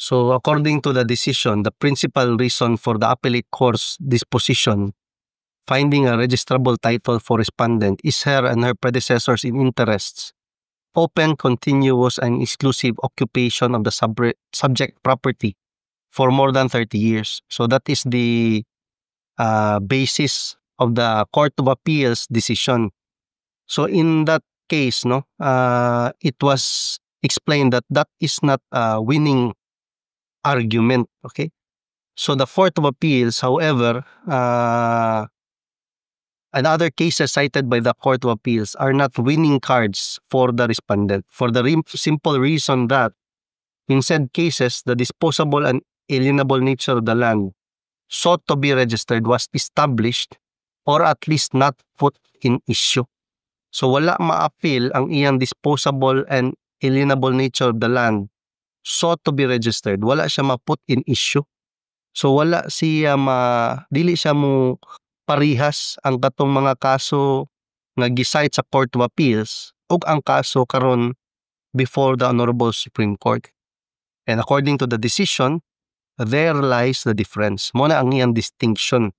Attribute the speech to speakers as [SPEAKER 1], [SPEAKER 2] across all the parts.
[SPEAKER 1] So according to the decision, the principal reason for the appellate court's disposition finding a registrable title for respondent is her and her predecessors in interests, open, continuous, and exclusive occupation of the subject property for more than 30 years. So that is the basis of the Court of Appeals decision. So in that case, it was explained that that is not a winning argument. Okay, so the Court of Appeals, however, and other cases cited by the Court of Appeals are not winning cards for the respondent for the simple reason that in said cases, the disposable and alienable nature of the land sought to be registered was established or at least not put in issue. So wala ma-appeal ang iyang disposable and alienable nature of the land sought to be registered. Wala siya ma-put in issue. So wala siya dili siya mo parihas ang katong mga kaso nga gisite sa Court of Appeals ug ang kaso karon before the Honorable Supreme Court. And according to the decision, there lies the difference. Mo na ang iyang distinction.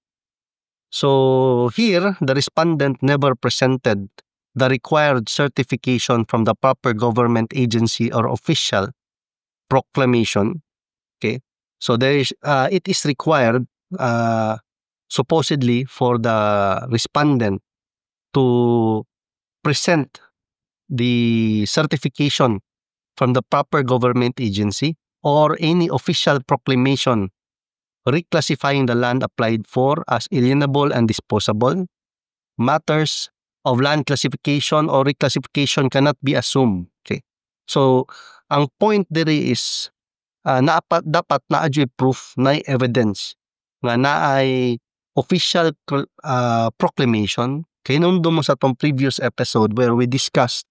[SPEAKER 1] So here, the respondent never presented the required certification from the proper government agency or official proclamation. Okay, so it is required supposedly for the respondent to present the certification from the proper government agency or any official proclamation reclassifying the land applied for as alienable and disposable. Matters of land classification or reclassification cannot be assumed. Okay, so ang point diri is dapat naadyoy proof, na evidence nga naay official proclamation. Kay nung mo sa tong previous episode where we discussed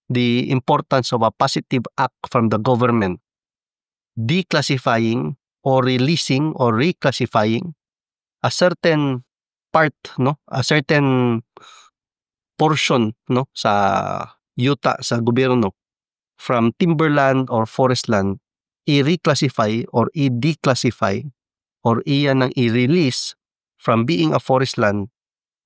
[SPEAKER 1] the importance of a positive act from the government declassifying or releasing or reclassifying a certain part, a certain portion sa yuta sa gobyerno from timberland or forest land, i-reclassify or i-declassify or iyan ang i-release from being a forest land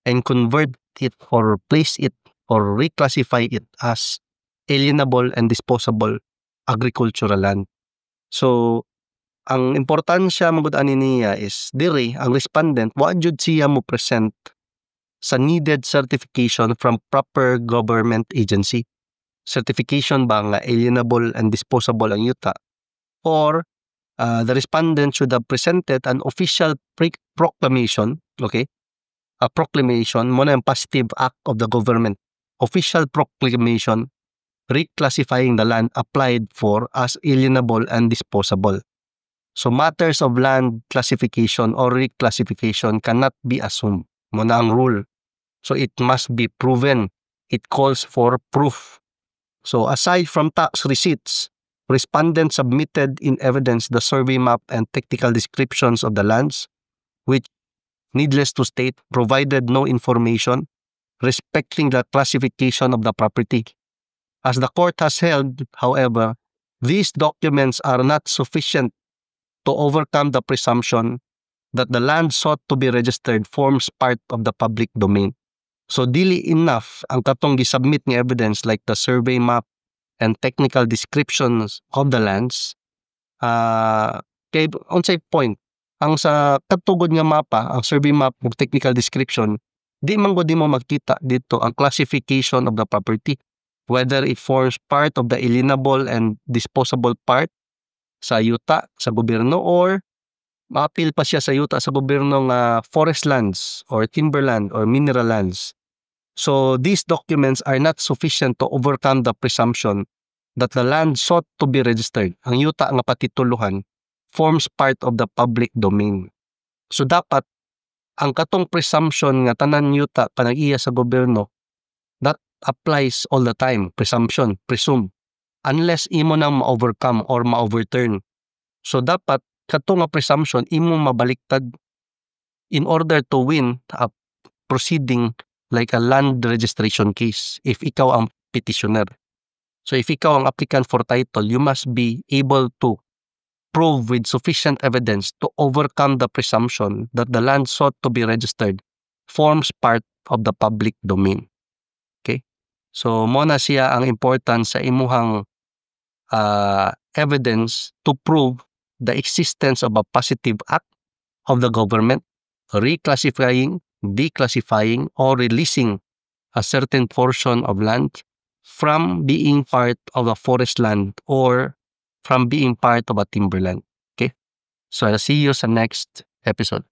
[SPEAKER 1] and convert it or place it or reclassify it as alienable and disposable agricultural land. So ang importansya magud ani niya is diri ang respondent wa jud siya mo present sa needed certification from proper government agency. Certification ba nga alienable and disposable ang yuta, or the respondent should have presented an official proclamation. Okay, a proclamation mo na yung positive act of the government, official proclamation reclassifying the land applied for as alienable and disposable. So matters of land classification or reclassification cannot be assumed. Mo na ang rule. So it must be proven. It calls for proof. So aside from tax receipts, respondent submitted in evidence the survey map and technical descriptions of the lands, which, needless to state, provided no information respecting the classification of the property. As the court has held, however, these documents are not sufficient to overcome the presumption that the land sought to be registered forms part of the public domain. So dili enough ang katong gisubmit nga evidence like the survey map and technical descriptions of the lands. Kay unsay point, ang sa katugod nga mapa, ang survey map ug technical description, di man gud mo makita dito ang classification of the property, whether it forms part of the alienable and disposable part sa yuta sa gobyerno or ma-appeal pa siya sa yuta sa gobyerno nga forest lands or timberland or mineral lands. So these documents are not sufficient to overcome the presumption that the land sought to be registered, ang yuta nga patituluhan, forms part of the public domain. So dapat ang katong presumption nga tanan yuta panag-iya sa gobyerno, that applies all the time. Presumption, presume, unless imo nang ma-overcome or ma-overturn. So dapat kato nga presumption imo mabaliktad in order to win a proceeding like a land registration case if ikaw ang petitioner. So if ikaw ang applicant for title, you must be able to prove with sufficient evidence to overcome the presumption that the land sought to be registered forms part of the public domain. Okay? So, mo na siya ang important sa imuhang evidence to prove the existence of a positive act of the government reclassifying, declassifying, or releasing a certain portion of land from being part of a forest land or from being part of a timberland. Okay? So I'll see you sa next episode.